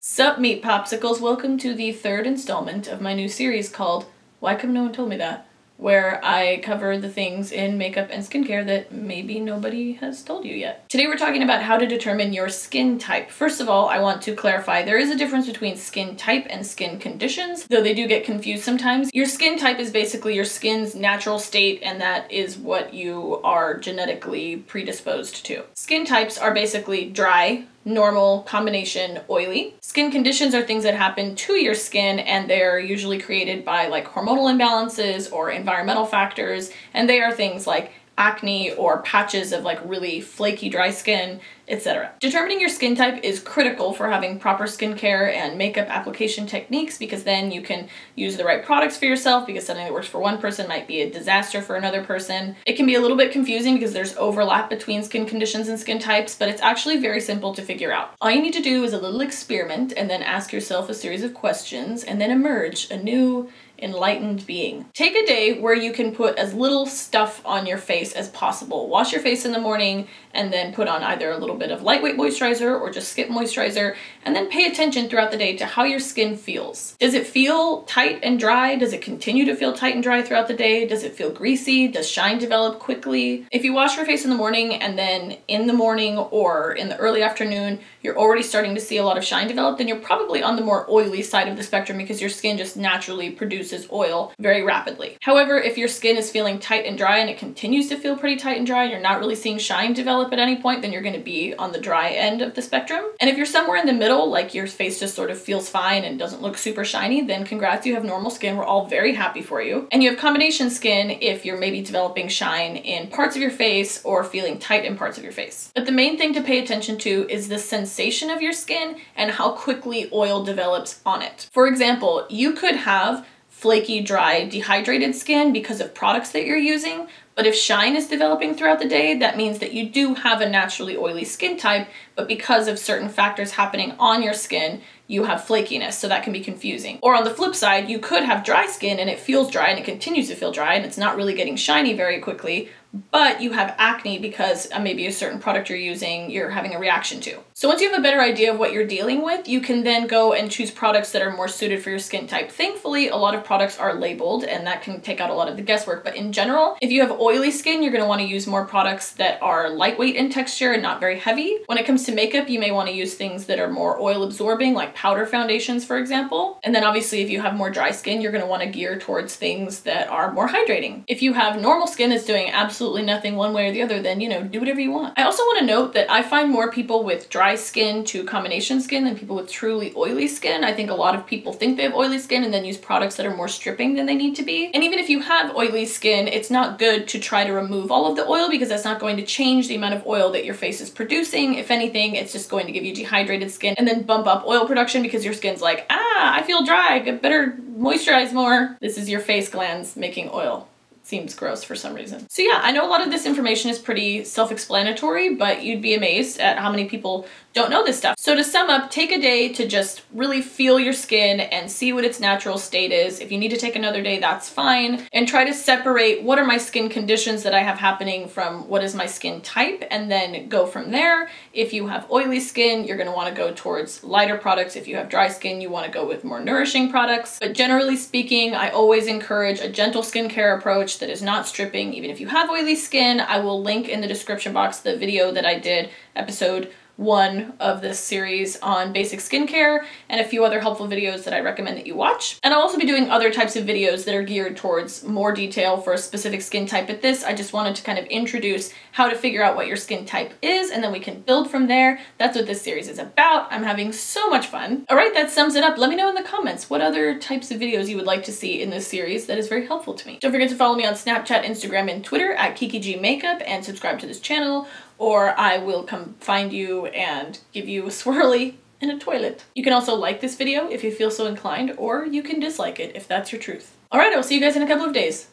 Sup, meat popsicles, welcome to the third installment of my new series called Why Come No One Told Me That? Where I cover the things in makeup and skincare that maybe nobody has told you yet. Today we're talking about how to determine your skin type. First of all, I want to clarify there is a difference between skin type and skin conditions, though they do get confused sometimes. Your skin type is basically your skin's natural state, and that is what you are genetically predisposed to. Skin types are basically dry, normal, combination, oily. Skin conditions are things that happen to your skin, and they're usually created by like hormonal imbalances or environmental factors, and they are things like acne or patches of like really flaky dry skin, etc. Determining your skin type is critical for having proper skincare and makeup application techniques, because then you can use the right products for yourself, because something that works for one person might be a disaster for another person. It can be a little bit confusing because there's overlap between skin conditions and skin types, but it's actually very simple to figure out. All you need to do is a little experiment and then ask yourself a series of questions and then emerge a new enlightened being. Take a day where you can put as little stuff on your face as possible. Wash your face in the morning and then put on either a little bit of lightweight moisturizer or just skip moisturizer, and then pay attention throughout the day to how your skin feels. Does it feel tight and dry? Does it continue to feel tight and dry throughout the day? Does it feel greasy? Does shine develop quickly? If you wash your face in the morning and then in the morning or in the early afternoon you're already starting to see a lot of shine develop, then you're probably on the more oily side of the spectrum, because your skin just naturally produces oil very rapidly. However, if your skin is feeling tight and dry and it continues to feel pretty tight and dry and you're not really seeing shine develop at any point, then you're going to be on the dry end of the spectrum. And if you're somewhere in the middle, like your face just sort of feels fine and doesn't look super shiny, then congrats, you have normal skin. We're all very happy for you. And you have combination skin if you're maybe developing shine in parts of your face or feeling tight in parts of your face. But the main thing to pay attention to is the sensation of your skin and how quickly oil develops on it. For example, you could have flaky, dry, dehydrated skin because of products that you're using, but if shine is developing throughout the day, that means that you do have a naturally oily skin type, but because of certain factors happening on your skin, you have flakiness, so that can be confusing. Or on the flip side, you could have dry skin and it feels dry and it continues to feel dry and it's not really getting shiny very quickly, but you have acne because maybe a certain product you're using, you're having a reaction to. So once you have a better idea of what you're dealing with, you can then go and choose products that are more suited for your skin type. Thankfully, a lot of products are labeled and that can take out a lot of the guesswork, but in general, if you have oily skin, you're gonna wanna use more products that are lightweight in texture and not very heavy. When it comes to makeup, you may wanna use things that are more oil absorbing, like powder foundations, for example. And then obviously, if you have more dry skin, you're gonna wanna gear towards things that are more hydrating. If you have normal skin that's doing absolutely nothing one way or the other, then, you know, do whatever you want. I also wanna note that I find more people with dry skin to combination skin than people with truly oily skin. I think a lot of people think they have oily skin and then use products that are more stripping than they need to be. And even if you have oily skin, it's not good to try to remove all of the oil, because that's not going to change the amount of oil that your face is producing. If anything, it's just going to give you dehydrated skin and then bump up oil production, because your skin's like, I feel dry, I better moisturize more. This is your face glands making oil. Seems gross for some reason. So yeah, I know a lot of this information is pretty self-explanatory, but you'd be amazed at how many people don't know this stuff. So to sum up, take a day to just really feel your skin and see what its natural state is. If you need to take another day, that's fine. And try to separate what are my skin conditions that I have happening from what is my skin type, and then go from there. If you have oily skin, you're gonna wanna go towards lighter products. If you have dry skin, you wanna go with more nourishing products. But generally speaking, I always encourage a gentle skincare approach that is not stripping. Even if you have oily skin, I will link in the description box the video that I did, episode 1 of this series on basic skincare, and a few other helpful videos that I recommend that you watch. And I'll also be doing other types of videos that are geared towards more detail for a specific skin type. But this, I just wanted to kind of introduce how to figure out what your skin type is, and then we can build from there. That's what this series is about. I'm having so much fun. All right, that sums it up. Let me know in the comments what other types of videos you would like to see in this series. That is very helpful to me. Don't forget to follow me on Snapchat, Instagram, and Twitter at Kiki Makeup, and subscribe to this channel, or I will come find you and give you a swirly in a toilet. You can also like this video if you feel so inclined, or you can dislike it if that's your truth. All right, I'll see you guys in a couple of days.